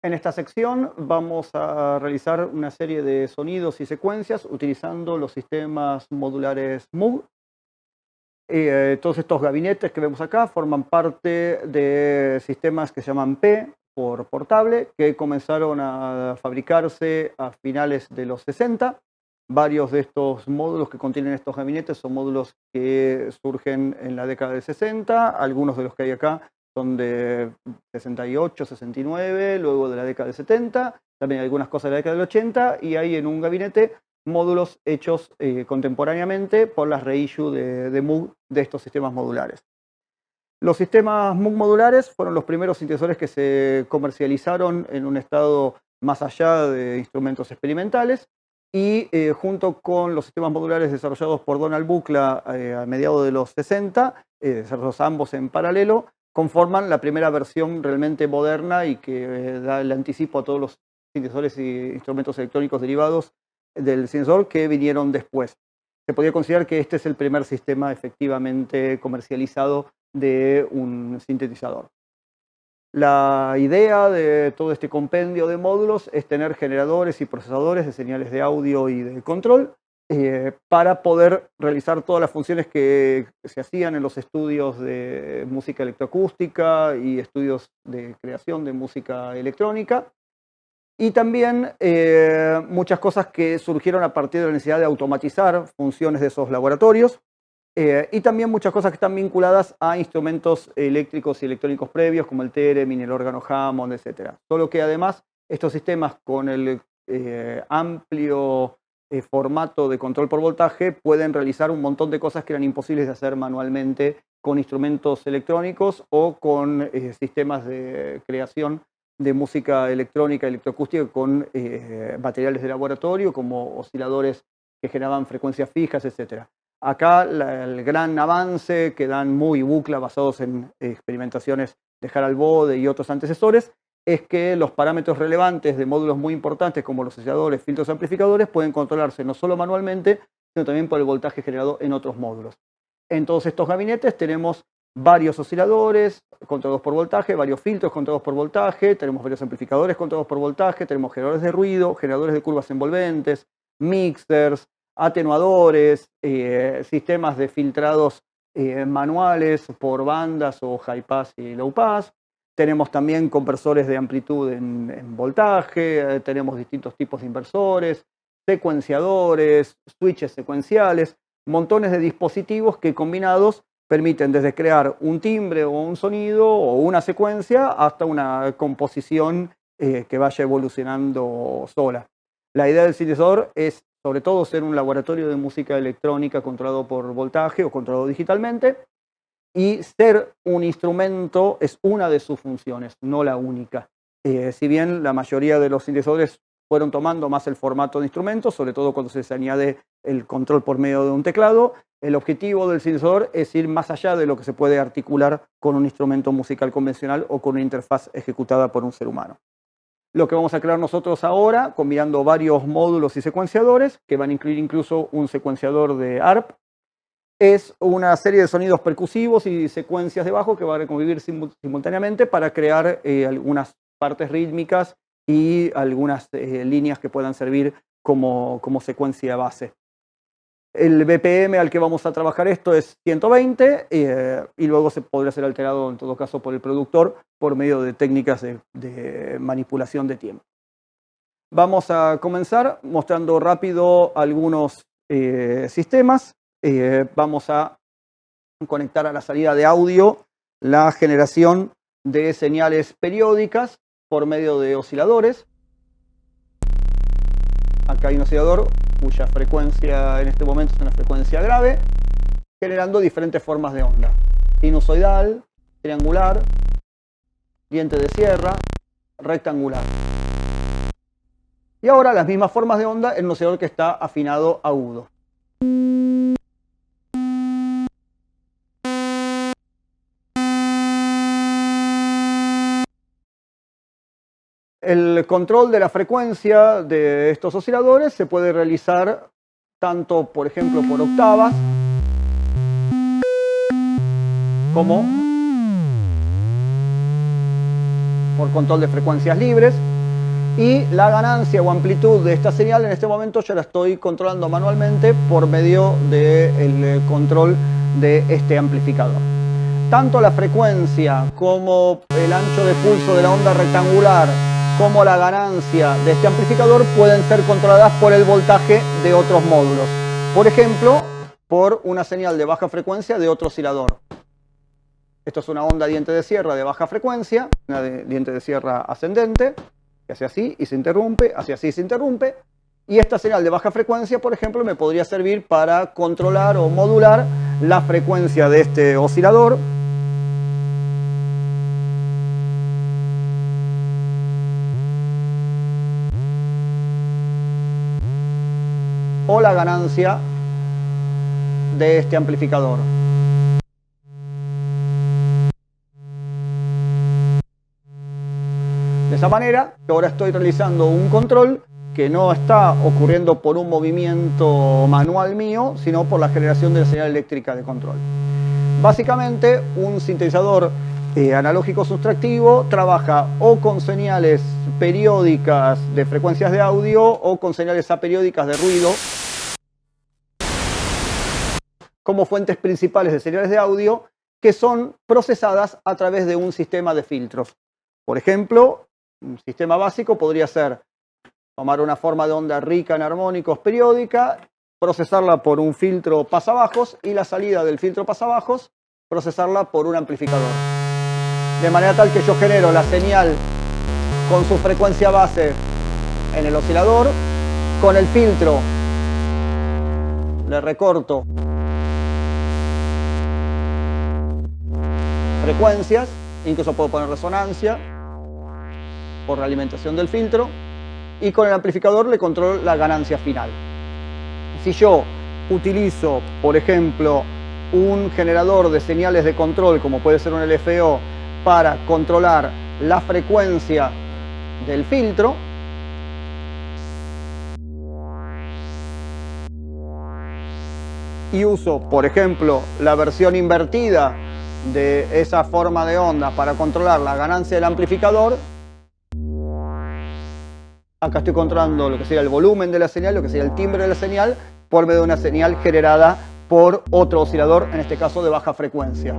En esta sección vamos a realizar una serie de sonidos y secuencias utilizando los sistemas modulares Moog. Todos estos gabinetes que vemos acá forman parte de sistemas que se llaman P por portable, que comenzaron a fabricarse a finales de los 60. Varios de estos módulos que contienen estos gabinetes son módulos que surgen en la década del 60, algunos de los que hay acá son de 68, 69, luego de la década del 70, también hay algunas cosas de la década del 80, y hay en un gabinete módulos hechos contemporáneamente por las reissue de Moog de estos sistemas modulares. Los sistemas Moog modulares fueron los primeros sintetizadores que se comercializaron en un estado más allá de instrumentos experimentales, y junto con los sistemas modulares desarrollados por Donald Buchla a mediados de los 60, desarrollados ambos en paralelo, conforman la primera versión realmente moderna y que da el anticipo a todos los sintetizadores y instrumentos electrónicos derivados del sintetizador que vinieron después. Se podría considerar que este es el primer sistema efectivamente comercializado de un sintetizador. La idea de todo este compendio de módulos es tener generadores y procesadores de señales de audio y de control para poder realizar todas las funciones que se hacían en los estudios de música electroacústica y estudios de creación de música electrónica. Y también muchas cosas que surgieron a partir de la necesidad de automatizar funciones de esos laboratorios. Y también muchas cosas que están vinculadas a instrumentos eléctricos y electrónicos previos, como el theremin, el órgano Hammond, etc. Solo que además estos sistemas con el amplio formato de control por voltaje pueden realizar un montón de cosas que eran imposibles de hacer manualmente con instrumentos electrónicos o con sistemas de creación de música electrónica, electroacústica con materiales de laboratorio como osciladores que generaban frecuencias fijas, etc. Acá el gran avance que dan Moog y Buchla basados en experimentaciones de Harald Bode y otros antecesores es que los parámetros relevantes de módulos muy importantes como los osciladores, filtros y amplificadores pueden controlarse no solo manualmente, sino también por el voltaje generado en otros módulos. En todos estos gabinetes tenemos varios osciladores controlados por voltaje, varios filtros controlados por voltaje, tenemos varios amplificadores controlados por voltaje, tenemos generadores de ruido, generadores de curvas envolventes, mixers, atenuadores, sistemas de filtrados manuales por bandas o high pass y low pass. Tenemos también compresores de amplitud en voltaje, tenemos distintos tipos de inversores, secuenciadores, switches secuenciales, montones de dispositivos que combinados permiten desde crear un timbre o un sonido o una secuencia hasta una composición que vaya evolucionando sola. La idea del sintetizador es sobre todo ser un laboratorio de música electrónica controlado por voltaje o controlado digitalmente, y ser un instrumento es una de sus funciones, no la única. Si bien la mayoría de los sintetizadores fueron tomando más el formato de instrumento, sobre todo cuando se añade el control por medio de un teclado, el objetivo del sintetizador es ir más allá de lo que se puede articular con un instrumento musical convencional o con una interfaz ejecutada por un ser humano. Lo que vamos a crear nosotros ahora, combinando varios módulos y secuenciadores, que van a incluir incluso un secuenciador de ARP, es una serie de sonidos percusivos y secuencias de bajo que van a convivir simultáneamente para crear algunas partes rítmicas y algunas líneas que puedan servir como secuencia base. El BPM al que vamos a trabajar esto es 120 y luego se podrá ser alterado en todo caso por el productor por medio de técnicas de manipulación de tiempo. Vamos a comenzar mostrando rápido algunos sistemas. Vamos a conectar a la salida de audio la generación de señales periódicas por medio de osciladores. Acá hay un oscilador cuya frecuencia en este momento es una frecuencia grave, generando diferentes formas de onda: sinusoidal, triangular, diente de sierra, rectangular. Y ahora las mismas formas de onda en un oscilador que está afinado agudo. El control de la frecuencia de estos osciladores se puede realizar tanto, por ejemplo, por octavas, como por control de frecuencias libres. Y la ganancia o amplitud de esta señal en este momento yo la estoy controlando manualmente por medio del control de este amplificador. Tanto la frecuencia como el ancho de pulso de la onda rectangular como la ganancia de este amplificador pueden ser controladas por el voltaje de otros módulos. Por ejemplo, por una señal de baja frecuencia de otro oscilador. Esto es una onda diente de sierra de baja frecuencia, una diente de sierra ascendente, que hace así y se interrumpe, hace así y se interrumpe. Y esta señal de baja frecuencia, por ejemplo, me podría servir para controlar o modular la frecuencia de este oscilador. O la ganancia de este amplificador. De esa manera, ahora estoy realizando un control que no está ocurriendo por un movimiento manual mío, sino por la generación de la señal eléctrica de control. Básicamente, un sintetizador analógico sustractivo trabaja o con señales periódicas de frecuencias de audio o con señales aperiódicas de ruido como fuentes principales de señales de audio que son procesadas a través de un sistema de filtros. Por ejemplo, un sistema básico podría ser tomar una forma de onda rica en armónicos periódica, procesarla por un filtro pasabajos y la salida del filtro pasabajos procesarla por un amplificador. De manera tal que yo genero la señal con su frecuencia base en el oscilador, con el filtro le recorto frecuencias, incluso puedo poner resonancia por la alimentación del filtro, y con el amplificador le controlo la ganancia final. Si yo utilizo, por ejemplo, un generador de señales de control, como puede ser un LFO, para controlar la frecuencia del filtro, y uso, por ejemplo, la versión invertida de esa forma de onda para controlar la ganancia del amplificador, acá estoy controlando lo que sería el volumen de la señal, lo que sería el timbre de la señal, por medio de una señal generada por otro oscilador, en este caso de baja frecuencia.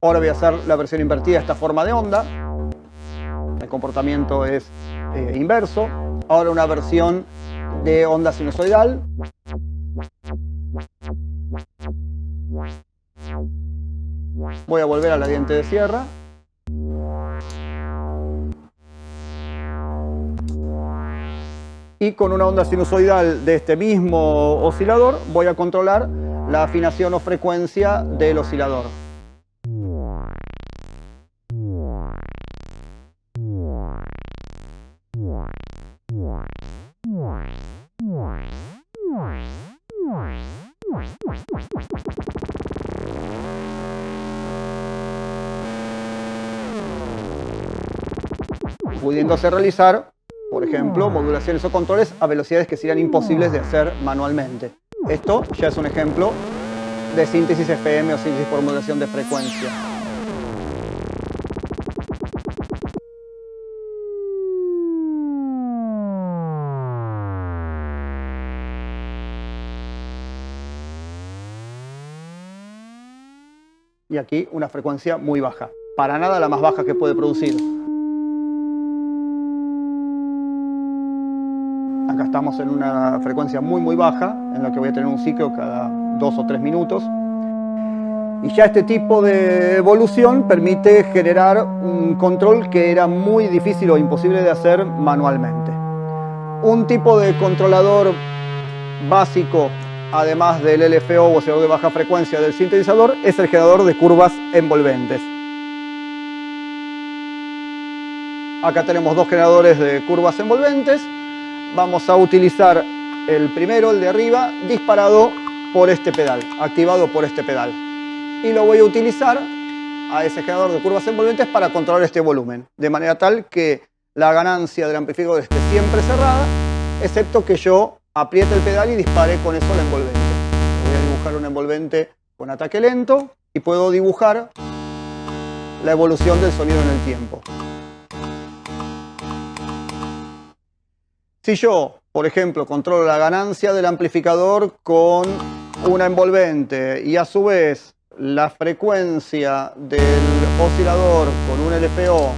Ahora voy a hacer la versión invertida de esta forma de onda. El comportamiento es inverso. Ahora una versión de onda sinusoidal. Voy a volver a la diente de sierra. Y con una onda sinusoidal de este mismo oscilador voy a controlar la afinación o frecuencia del oscilador. Pudiéndose realizar, por ejemplo, modulaciones o controles a velocidades que serían imposibles de hacer manualmente. Esto ya es un ejemplo de síntesis FM o síntesis por modulación de frecuencia. Y aquí una frecuencia muy baja, para nada la más baja que puede producir. Acá estamos en una frecuencia muy baja, en la que voy a tener un ciclo cada 2 o 3 minutos. Y ya este tipo de evolución permite generar un control que era muy difícil o imposible de hacer manualmente. Un tipo de controlador básico, además del LFO o oscilador de baja frecuencia del sintetizador, es el generador de curvas envolventes. Acá tenemos dos generadores de curvas envolventes. Vamos a utilizar el primero, el de arriba, disparado por este pedal, activado por este pedal. Y lo voy a utilizar a ese generador de curvas envolventes para controlar este volumen, de manera tal que la ganancia del amplificador esté siempre cerrada, excepto que yo apriete el pedal y dispare con eso la envolvente. Voy a dibujar una envolvente con ataque lento y puedo dibujar la evolución del sonido en el tiempo. Si yo, por ejemplo, controlo la ganancia del amplificador con una envolvente y a su vez la frecuencia del oscilador con un LPO